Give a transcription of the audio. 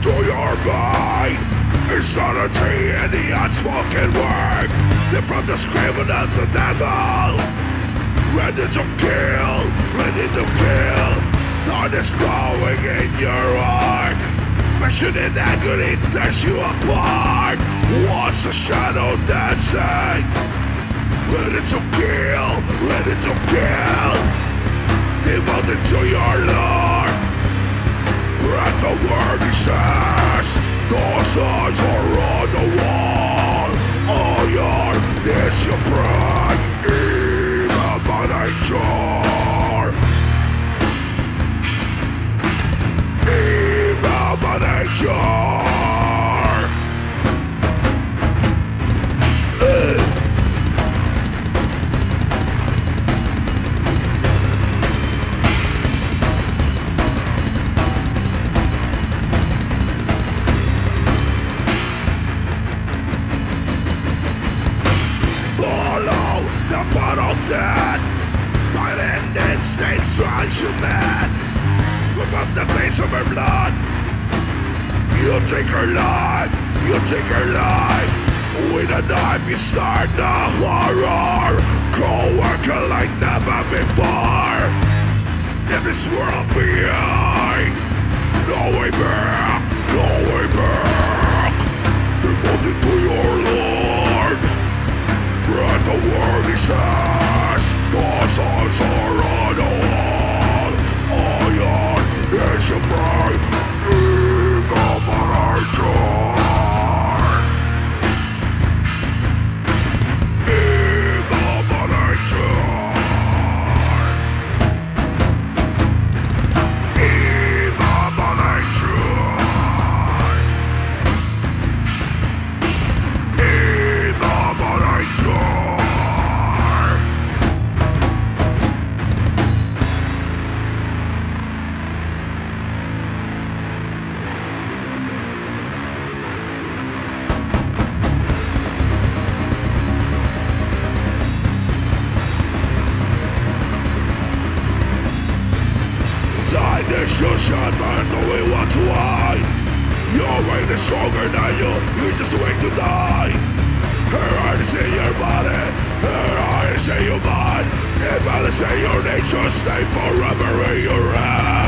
to your mind. Insanity and the unspoken word. They're from the screaming at the devil. Ready to kill, ready to kill. Thought is growing in your heart. Passion and agony tears you apart. What's the shadow dancing? Ready to kill, ready to kill. Devoted to your Lord. Break the word he says. Those eyes are on the wall. Oh, your this your pride. Evil by nature. Evil by nature. Dead. Violent instincts drive you mad. Rip up the face of her blood. You take her life, you take her life. With a knife you start the horror. Co-worker like never before. In this world behind. No way back, no way back. Devoted to your Lord. Read the word he says. Those eyes are on the wall. Iron is your pride. Evil by nature. Evil by nature. Evil by nature. Evil by nature. You shot man, no way want to hide. Your way is stronger than you just wait to die. Her heart is in your body, her heart is in your mind. If I say your nature, stay forever in your head.